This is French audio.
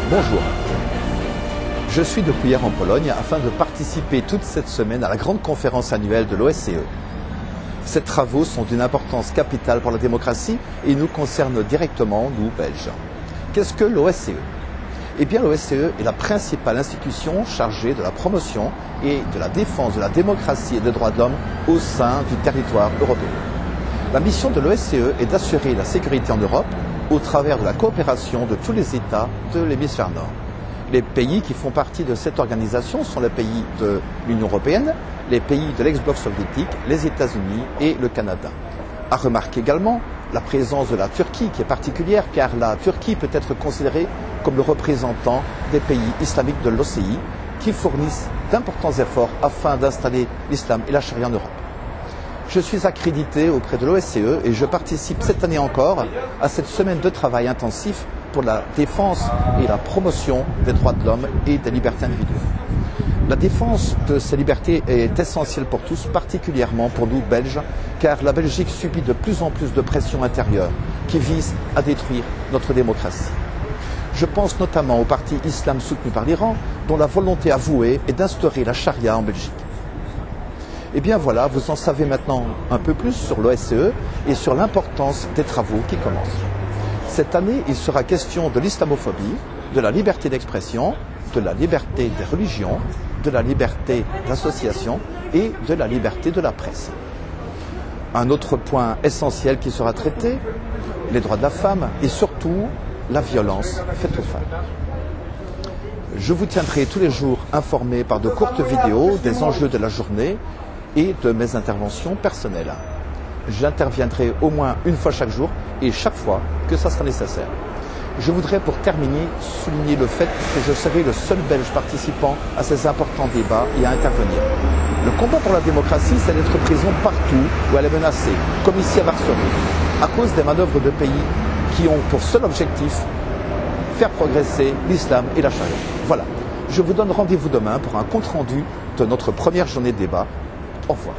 Bonjour. Je suis depuis hier en Pologne afin de participer toute cette semaine à la grande conférence annuelle de l'OSCE. Ces travaux sont d'une importance capitale pour la démocratie et nous concernent directement, nous, Belges. Qu'est-ce que l'OSCE? Eh bien, l'OSCE est la principale institution chargée de la promotion et de la défense de la démocratie et des droits de l'homme au sein du territoire européen. La mission de l'OSCE est d'assurer la sécurité en Europe au travers de la coopération de tous les États de l'hémisphère nord. Les pays qui font partie de cette organisation sont les pays de l'Union européenne, les pays de l'ex-bloc soviétique, les États-Unis et le Canada. À remarquer également la présence de la Turquie qui est particulière car la Turquie peut être considérée comme le représentant des pays islamiques de l'OCI qui fournissent d'importants efforts afin d'installer l'islam et la charia en Europe. Je suis accrédité auprès de l'OSCE et je participe cette année encore à cette semaine de travail intensif pour la défense et la promotion des droits de l'homme et des libertés individuelles. La défense de ces libertés est essentielle pour tous, particulièrement pour nous Belges, car la Belgique subit de plus en plus de pressions intérieures qui visent à détruire notre démocratie. Je pense notamment au parti islam soutenu par l'Iran, dont la volonté avouée est d'instaurer la charia en Belgique. Eh bien voilà, vous en savez maintenant un peu plus sur l'OSCE et sur l'importance des travaux qui commencent. Cette année, il sera question de l'islamophobie, de la liberté d'expression, de la liberté des religions, de la liberté d'association et de la liberté de la presse. Un autre point essentiel qui sera traité, les droits de la femme et surtout la violence faite aux femmes. Je vous tiendrai tous les jours informé par de courtes vidéos des enjeux de la journée et de mes interventions personnelles. J'interviendrai au moins une fois chaque jour et chaque fois que ça sera nécessaire. Je voudrais pour terminer souligner le fait que je serai le seul Belge participant à ces importants débats et à intervenir. Le combat pour la démocratie, c'est d'être présent partout où elle est menacée, comme ici à Varsovie, à cause des manœuvres de pays qui ont pour seul objectif faire progresser l'islam et la charia. Voilà, je vous donne rendez-vous demain pour un compte-rendu de notre première journée de débat. Au revoir.